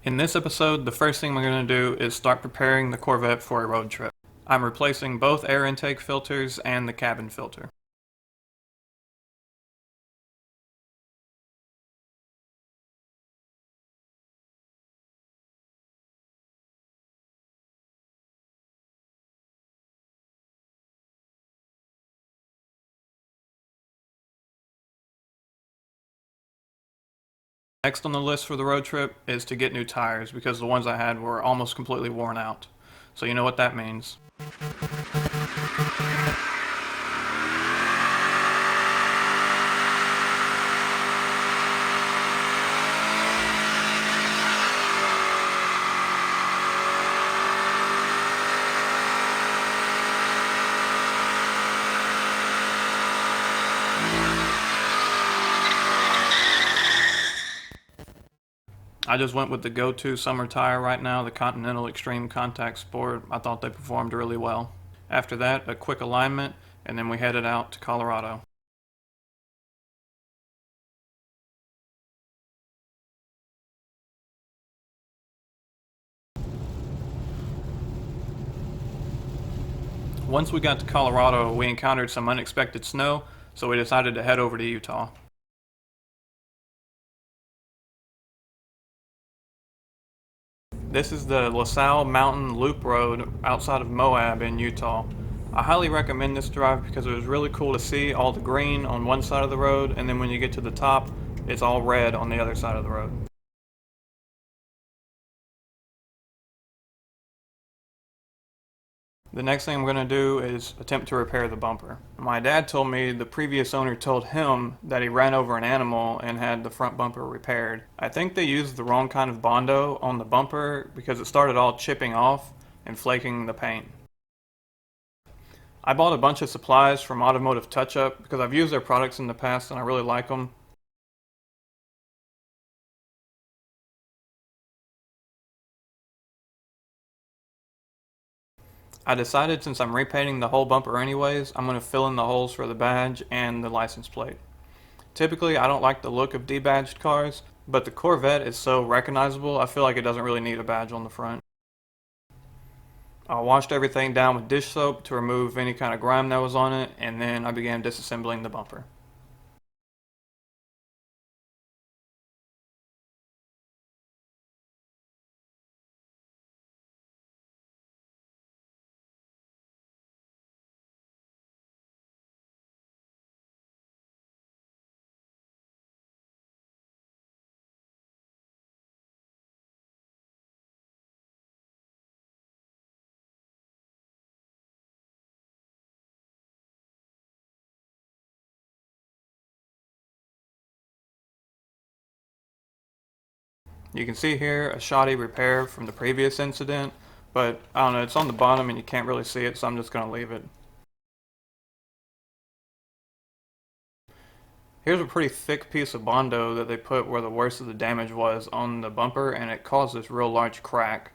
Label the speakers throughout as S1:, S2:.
S1: In this episode, the first thing we're going to do is start preparing the Corvette for a road trip. I'm replacing both air intake filters and the cabin filter. Next on the list for the road trip is to get new tires because the ones I had were almost completely worn out. So you know what that means. I just went with the go-to summer tire right now, the Continental Extreme Contact Sport. I thought they performed really well. After that, a quick alignment, and then we headed out to Colorado. Once we got to Colorado, we encountered some unexpected snow, so we decided to head over to Utah. This is the LaSalle Mountain Loop Road outside of Moab in Utah. I highly recommend this drive because it was really cool to see all the green on one side of the road, and then when you get to the top, it's all red on the other side of the road. The next thing I'm going to do is attempt to repair the bumper. My dad told me the previous owner told him that he ran over an animal and had the front bumper repaired. I think they used the wrong kind of Bondo on the bumper because it started all chipping off and flaking the paint. I bought a bunch of supplies from Automotive Touchup because I've used their products in the past and I really like them. I decided since I'm repainting the whole bumper anyways, I'm going to fill in the holes for the badge and the license plate. Typically, I don't like the look of debadged cars, but the Corvette is so recognizable, I feel like it doesn't really need a badge on the front. I washed everything down with dish soap to remove any kind of grime that was on it, and then I began disassembling the bumper. You can see here a shoddy repair from the previous incident, but I don't know, it's on the bottom and you can't really see it, so I'm just going to leave it. Here's a pretty thick piece of Bondo that they put where the worst of the damage was on the bumper, and it caused this real large crack.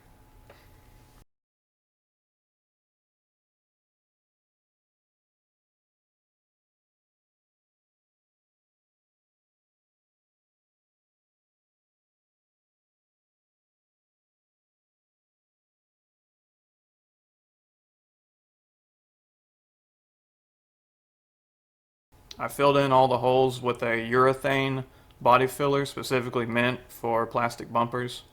S1: I filled in all the holes with a urethane body filler specifically meant for plastic bumpers.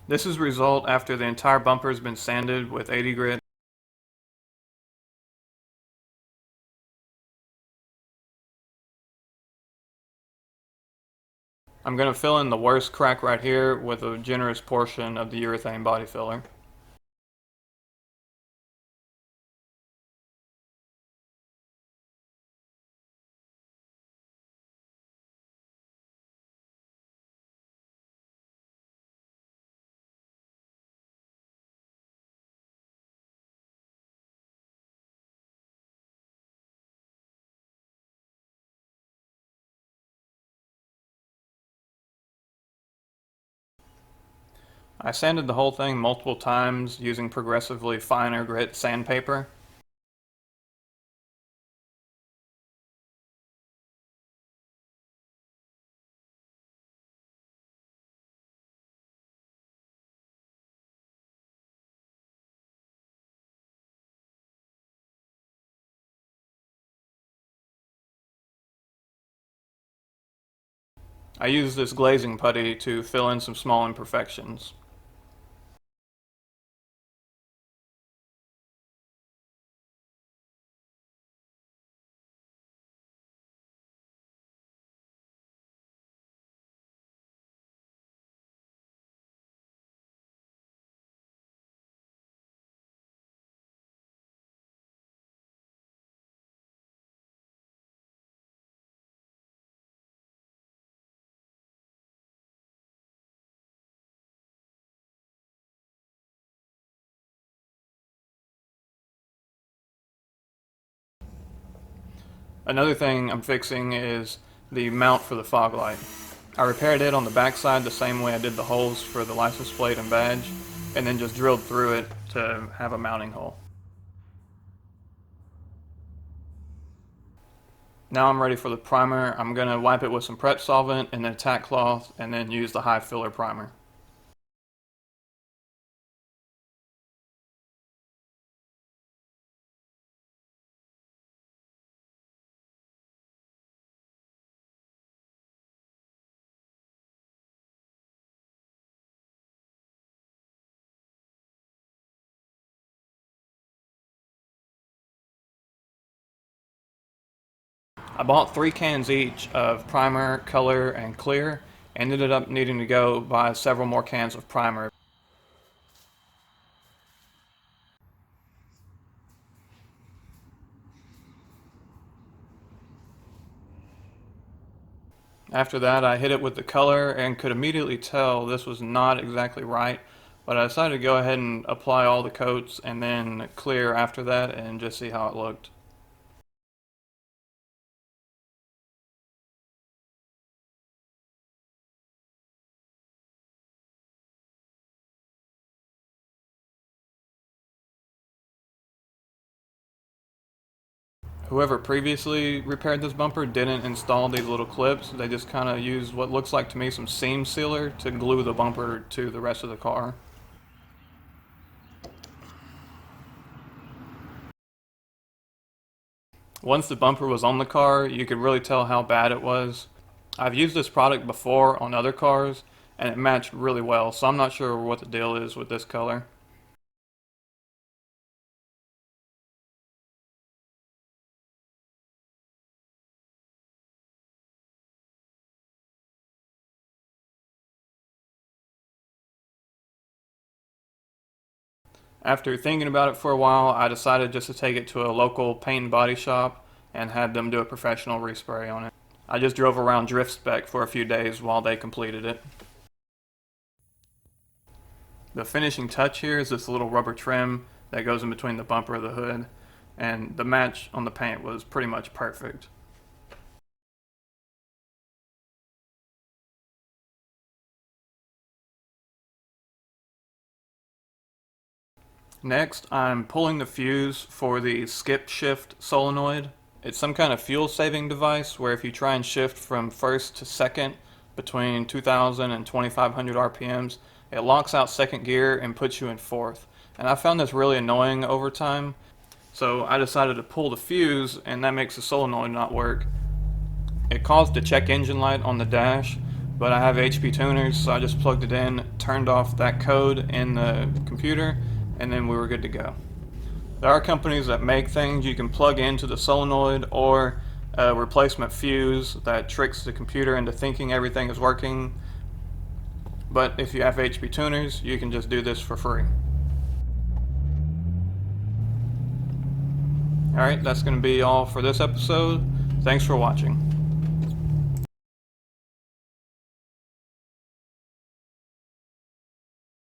S1: This is the result after the entire bumper has been sanded with 80 grit. I'm going to fill in the worst crack right here with a generous portion of the urethane body filler. I sanded the whole thing multiple times using progressively finer grit sandpaper. I used this glazing putty to fill in some small imperfections. Another thing I'm fixing is the mount for the fog light. I repaired it on the backside the same way I did the holes for the license plate and badge, and then just drilled through it to have a mounting hole. Now I'm ready for the primer. I'm going to wipe it with some prep solvent and then tack cloth, and then use the high filler primer. I bought 3 cans each of primer, color, and clear, and ended up needing to go buy several more cans of primer. After that, I hit it with the color and could immediately tell this was not exactly right, but I decided to go ahead and apply all the coats and then clear after that and just see how it looked. Whoever previously repaired this bumper didn't install these little clips. They just kind of used what looks like to me some seam sealer to glue the bumper to the rest of the car. Once the bumper was on the car, you could really tell how bad it was. I've used this product before on other cars, and it matched really well, so I'm not sure what the deal is with this color. After thinking about it for a while, I decided just to take it to a local paint and body shop and had them do a professional respray on it. I just drove around Drift Spec for a few days while they completed it. The finishing touch here is this little rubber trim that goes in between the bumper and the hood, and the match on the paint was pretty much perfect. Next, I'm pulling the fuse for the skip shift solenoid. It's some kind of fuel saving device where if you try and shift from first to second between 2000 and 2500 RPMs, it locks out second gear and puts you in fourth. And I found this really annoying over time, so I decided to pull the fuse, and that makes the solenoid not work. It caused the check engine light on the dash, but I have HP tuners, so I just plugged it in, turned off that code in the computer, and then we were good to go. There are companies that make things you can plug into the solenoid, or a replacement fuse that tricks the computer into thinking everything is working. But if you have HP tuners, you can just do this for free. Alright, that's going to be all for this episode. Thanks for watching.